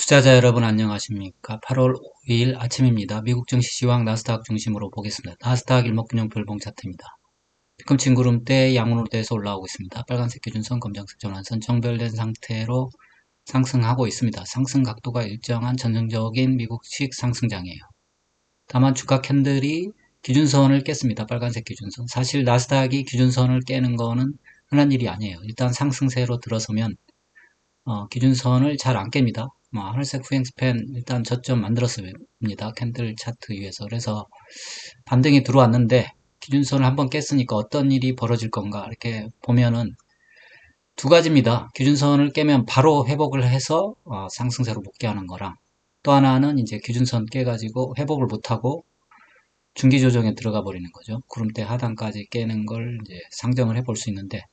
투자자 여러분 안녕하십니까? 8월 5일 아침입니다. 미국 증시 시황 나스닥 중심으로 보겠습니다. 나스닥 일목균형 별봉 차트입니다. 뒤꿈치 구름대 양으로 돼서 올라오고 있습니다. 빨간색 기준선, 검정색 전환선 정별된 상태로 상승하고 있습니다. 상승 각도가 일정한 전형적인 미국식 상승장이에요. 다만 주가 캔들이 기준선을 깼습니다. 빨간색 기준선. 사실 나스닥이 기준선을 깨는 거는 흔한 일이 아니에요. 일단 상승세로 들어서면 기준선을 잘 안 깹니다. 하늘색 후행 스팬 일단 저점 만들었습니다. 캔들 차트 위에서. 그래서 반등이 들어왔는데 기준선을 한번 깼으니까 어떤 일이 벌어질 건가 이렇게 보면은 두 가지입니다. 기준선을 깨면 바로 회복을 해서 상승세로 복귀하는 거랑 또 하나는 이제 기준선 깨가지고 회복을 못하고 중기 조정에 들어가 버리는 거죠. 구름대 하단까지 깨는 걸 이제 상정을 해볼 수 있는데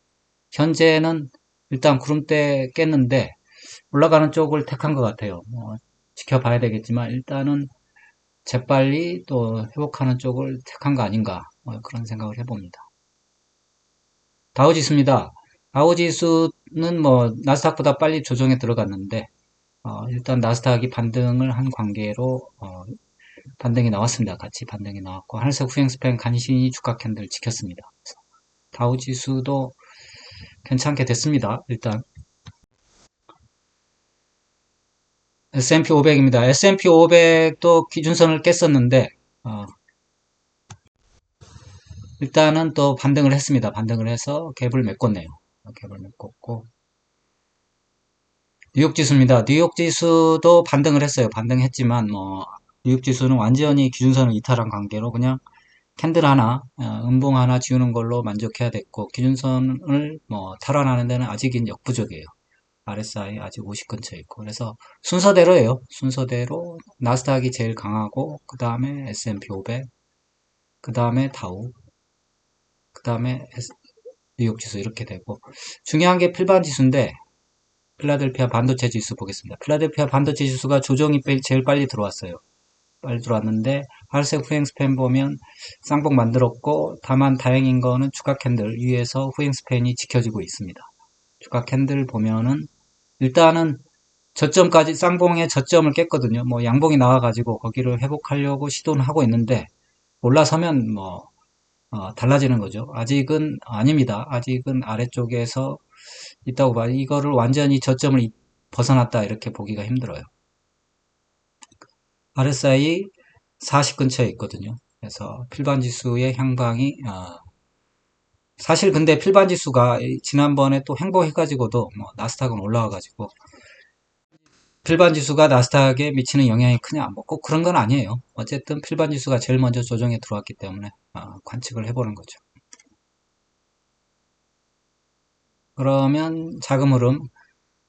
현재는 일단 구름대 깼는데 올라가는 쪽을 택한 것 같아요. 지켜봐야 되겠지만 일단은 재빨리 또 회복하는 쪽을 택한 거 아닌가 그런 생각을 해봅니다. 다우지수입니다. 다우지수는 나스닥보다 빨리 조정에 들어갔는데 일단 나스닥이 반등을 한 관계로 반등이 나왔습니다. 같이 반등이 나왔고 하늘색 후행 스팬 간신히 주가 캔들 지켰습니다. 다우지수도 괜찮게 됐습니다. 일단 S&P 500입니다. S&P 500도 기준선을 깼었는데 일단은 또 반등을 했습니다. 반등을 해서 갭을 메꿨네요. 갭을 메꿨고 뉴욕 지수입니다. 뉴욕 지수도 반등을 했어요. 반등했지만 뉴욕 지수는 완전히 기준선을 이탈한 관계로 그냥 캔들 하나, 음봉 하나 지우는 걸로 만족해야 됐고 기준선을 탈환하는 데는 아직은 역부족이에요. RSI 아직 50 근처에 있고 그래서 순서대로예요. 순서대로 나스닥이 제일 강하고 그 다음에 S&P 500, 그 다음에 다우, 그 다음에 뉴욕 지수 이렇게 되고 중요한 게 필반 지수인데 필라델피아 반도체 지수 보겠습니다. 필라델피아 반도체 지수가 조정이 제일 빨리 들어왔어요. 빨리 들어왔는데 하늘색 후행 스팬 보면 쌍봉 만들었고 다만 다행인 거는 주가 캔들 위에서 후행 스팬이 지켜지고 있습니다. 주가 캔들 보면은 일단은 저점까지 쌍봉의 저점을 깼거든요. 양봉이 나와가지고 거기를 회복하려고 시도는 하고 있는데 올라서면 달라지는 거죠. 아직은 아닙니다. 아직은 아래쪽에서 있다고 봐요. 이거를 완전히 저점을 벗어났다 이렇게 보기가 힘들어요. RSI 40 근처에 있거든요. 그래서 필반 지수의 향방이 사실 근데 필반 지수가 지난번에 또 횡보해가지고도 나스닥은 올라와가지고 필반 지수가 나스닥에 미치는 영향이 크냐 꼭 그런 건 아니에요. 어쨌든 필반 지수가 제일 먼저 조정에 들어왔기 때문에 관측을 해보는 거죠. 그러면 자금 흐름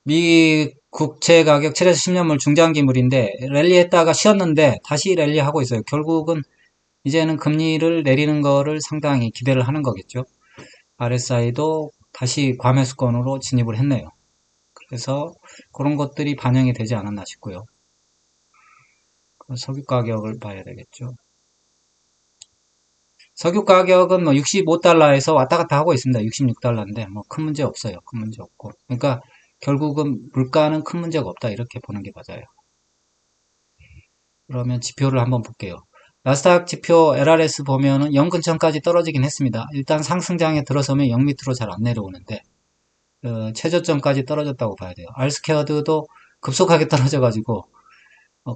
미 국채 가격 7에서 10년물 중장기물인데 랠리했다가 쉬었는데 다시 랠리하고 있어요. 결국은 이제는 금리를 내리는 거를 상당히 기대를 하는 거겠죠. RSI도 다시 과매수권으로 진입을 했네요. 그래서 그런 것들이 반영이 되지 않았나 싶고요. 석유 가격을 봐야 되겠죠. 석유 가격은 65달러에서 왔다 갔다 하고 있습니다. 66달러인데 큰 문제 없어요. 큰 문제 없고. 그러니까 결국은 물가는 큰 문제가 없다 이렇게 보는 게 맞아요. 그러면 지표를 한번 볼게요. 나스닥 지표 LRS 보면은 0 근처까지 떨어지긴 했습니다. 일단 상승장에 들어서면 0 밑으로 잘 안 내려오는데 최저점까지 떨어졌다고 봐야 돼요. R스퀘어드도 급속하게 떨어져가지고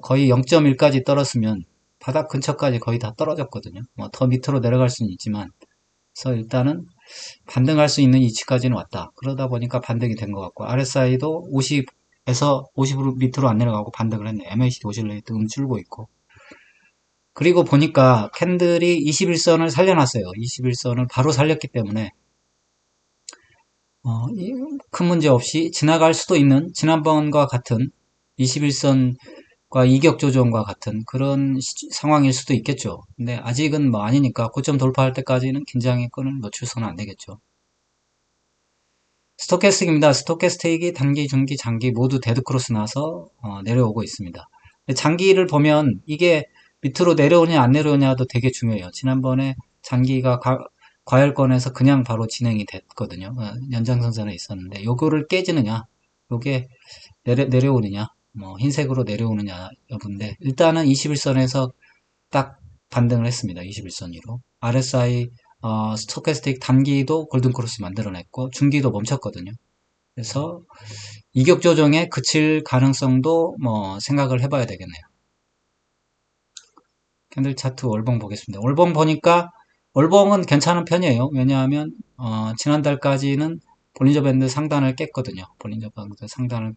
거의 0.1까지 떨었으면 바닥 근처까지 거의 다 떨어졌거든요. 더 밑으로 내려갈 수는 있지만 그래서 일단은 반등할 수 있는 위치까지는 왔다. 그러다 보니까 반등이 된 것 같고 RSI도 50에서 50 밑으로 안 내려가고 반등을 했네. MACD 오실레이트 줄고 있고 그리고 보니까 캔들이 21선을 살려놨어요. 21선을 바로 살렸기 때문에 큰 문제 없이 지나갈 수도 있는 지난번과 같은 21선과 이격 조정과 같은 그런 상황일 수도 있겠죠. 근데 아직은 아니니까 고점 돌파할 때까지는 긴장의 끈을 놓쳐서는 안 되겠죠. 스토캐스틱입니다. 스토캐스틱이 단기, 중기, 장기 모두 데드크로스 나서 내려오고 있습니다. 장기를 보면 이게 밑으로 내려오냐 안 내려오냐도 되게 중요해요. 지난번에 장기가 과열권에서 그냥 바로 진행이 됐거든요. 연장선상에 있었는데 요거를 깨지느냐 요게 내려오느냐 뭐 흰색으로 내려오느냐 여부인데 일단은 21선에서 딱 반등을 했습니다. 21선 위로. RSI 스토캐스틱 단기도 골든크로스 만들어냈고 중기도 멈췄거든요. 그래서 이격 조정에 그칠 가능성도 뭐 생각을 해봐야 되겠네요. 캔들 차트 월봉 보겠습니다. 월봉 보니까 월봉은 괜찮은 편이에요. 왜냐하면 지난달까지는 볼린저 밴드 상단을 깼거든요. 볼린저 밴드 상단을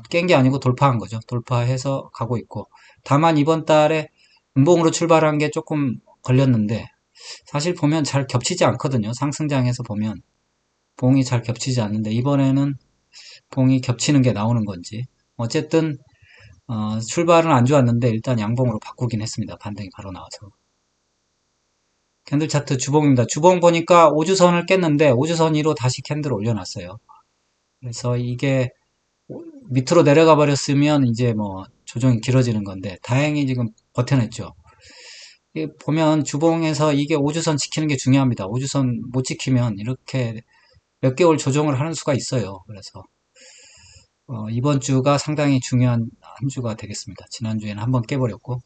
깬 게 아니고 돌파한 거죠. 돌파해서 가고 있고 다만 이번 달에 음봉으로 출발한 게 조금 걸렸는데 사실 보면 잘 겹치지 않거든요. 상승장에서 보면 봉이 잘 겹치지 않는데 이번에는 봉이 겹치는 게 나오는 건지 어쨌든 출발은 안 좋았는데 일단 양봉으로 바꾸긴 했습니다. 반등이 바로 나와서. 캔들 차트 주봉입니다. 주봉 보니까 5주선을 깼는데 5주선 위로 다시 캔들 올려놨어요. 그래서 이게 밑으로 내려가 버렸으면 이제 뭐 조정이 길어지는 건데 다행히 지금 버텨냈죠. 보면 주봉에서 이게 5주선 지키는 게 중요합니다. 5주선 못 지키면 이렇게 몇 개월 조정을 하는 수가 있어요. 그래서 이번 주가 상당히 중요한 한 주가 되겠습니다. 지난주에는 한번 깨버렸고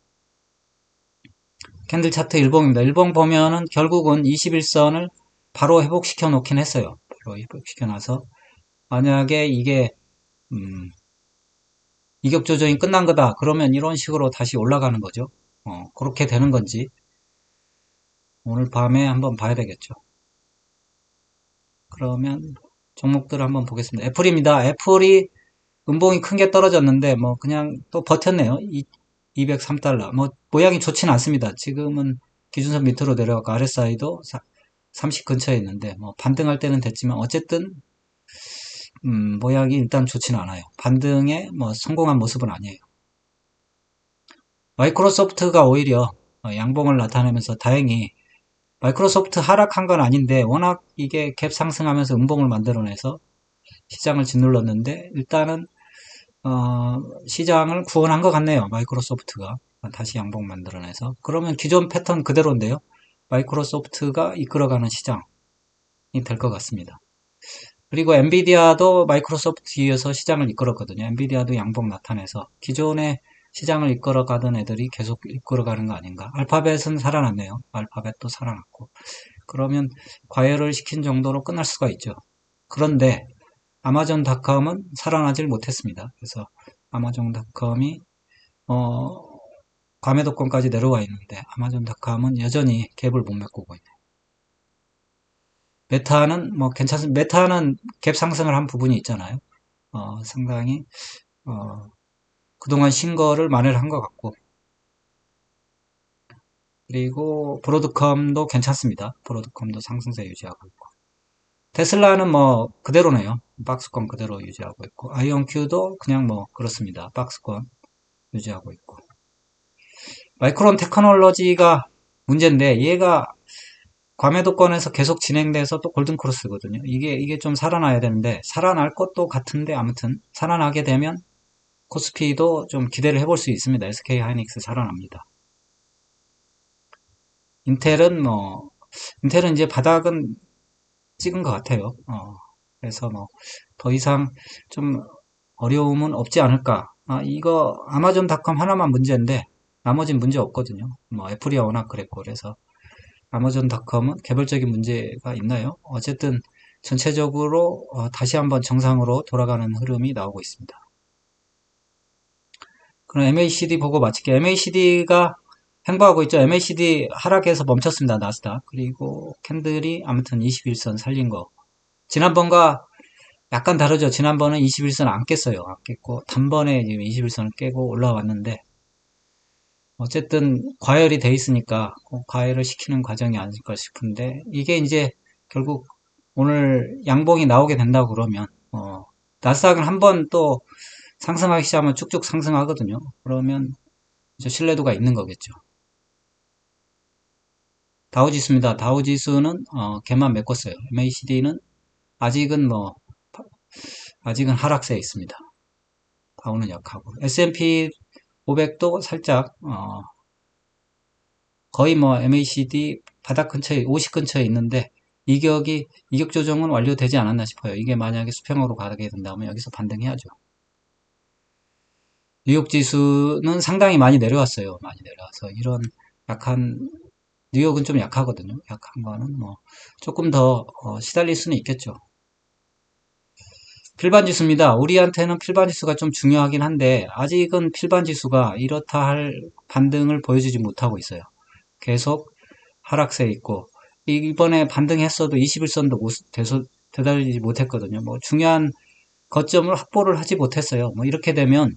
캔들 차트 일봉입니다. 일봉 보면은 결국은 21선을 바로 회복시켜 놓긴 했어요. 바로 회복시켜 놔서 만약에 이게 이격 조정이 끝난 거다 그러면 이런 식으로 다시 올라가는 거죠. 그렇게 되는 건지 오늘 밤에 한번 봐야 되겠죠. 그러면 종목들 한번 보겠습니다. 애플입니다. 애플이 음봉이 큰 게 떨어졌는데 뭐 그냥 또 버텼네요. 203달러. 뭐 모양이 좋진 않습니다. 지금은 기준선 밑으로 내려가고 RSI도 30 근처에 있는데 뭐 반등할 때는 됐지만 어쨌든 모양이 일단 좋지는 않아요. 반등에 뭐 성공한 모습은 아니에요. 마이크로소프트가 오히려 양봉을 나타내면서 다행히 마이크로소프트 하락한 건 아닌데 워낙 이게 갭 상승하면서 음봉을 만들어내서 시장을 짓눌렀는데 일단은 시장을 구원한 것 같네요. 마이크로소프트가 다시 양봉 만들어내서 그러면 기존 패턴 그대로인데요. 마이크로소프트가 이끌어가는 시장이 될 것 같습니다. 그리고 엔비디아도 마이크로소프트 이어서 시장을 이끌었거든요. 엔비디아도 양봉 나타내서 기존의 시장을 이끌어가던 애들이 계속 이끌어가는 거 아닌가. 알파벳은 살아났네요. 알파벳도 살아났고. 그러면 과열을 시킨 정도로 끝날 수가 있죠. 그런데 아마존닷컴은 살아나질 못했습니다. 그래서 아마존닷컴이 과매도권까지 내려와 있는데 아마존닷컴은 여전히 갭을 못 메꾸고 있네요. 메타는 뭐 괜찮습니다. 메타는 갭 상승을 한 부분이 있잖아요. 상당히 그동안 신 거를 만회를 한 것 같고 그리고 브로드컴도 괜찮습니다. 브로드컴도 상승세 유지하고 있고 테슬라는 뭐 그대로네요. 박스권 그대로 유지하고 있고 아이온큐도 그냥 뭐 그렇습니다. 박스권 유지하고 있고 마이크론 테크놀로지가 문제인데 얘가 과매도권에서 계속 진행돼서 또 골든크로스거든요. 이게 좀 살아나야 되는데 살아날 것도 같은데 아무튼 살아나게 되면 코스피도 좀 기대를 해볼 수 있습니다. SK 하이닉스 살아납니다. 인텔은 이제 바닥은 찍은 것 같아요. 그래서 뭐 더 이상 좀 어려움은 없지 않을까. 이거 아마존닷컴 하나만 문제인데 나머진 문제 없거든요. 뭐 애플이 워낙 그랬고 그래서 아마존닷컴은 개별적인 문제가 있나요? 어쨌든 전체적으로 다시 한번 정상으로 돌아가는 흐름이 나오고 있습니다. 그럼 MACD 보고 마칠게요. MACD가 횡보하고 있죠. MACD 하락해서 멈췄습니다. 나스닥. 그리고 캔들이 아무튼 21선 살린 거. 지난번과 약간 다르죠. 지난번은 21선 안 깼어요. 안 깼고 단번에 지금 21선을 깨고 올라왔는데 어쨌든 과열이 돼 있으니까 과열을 시키는 과정이 아닐까 싶은데 이게 이제 결국 오늘 양봉이 나오게 된다고 그러면 나스닥은 한번 또 상승하기 시작하면 쭉쭉 상승하거든요. 그러면 이제 신뢰도가 있는 거겠죠. 다우지수입니다. 다우지수는 걔만 메꿨어요. MACD는 아직은 하락세에 있습니다. 다우는 약하고 S&P 500도 살짝 거의 뭐 MACD 바닥 근처에 50 근처에 있는데 이격 조정은 완료되지 않았나 싶어요. 이게 만약에 수평으로 가게 된다면 여기서 반등해야죠. 뉴욕 지수는 상당히 많이 내려왔어요. 많이 내려와서 이런 약한 뉴욕은 좀 약하거든요. 약한 거는 뭐 조금 더 시달릴 수는 있겠죠. 필반 지수입니다. 우리한테는 필반 지수가 좀 중요하긴 한데 아직은 필반 지수가 이렇다 할 반등을 보여주지 못하고 있어요. 계속 하락세에 있고 이번에 반등했어도 21선도 되달리지 못했거든요. 뭐 중요한 거점을 확보를 하지 못했어요. 뭐 이렇게 되면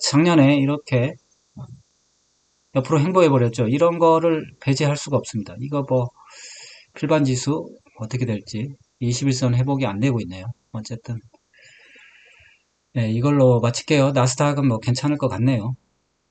작년에 이렇게 옆으로 행보해 버렸죠. 이런 거를 배제할 수가 없습니다. 이거 뭐 필반 지수 어떻게 될지 21선 회복이 안 되고 있네요. 어쨌든 네, 이걸로 마칠게요. 나스닥은 뭐 괜찮을 것 같네요.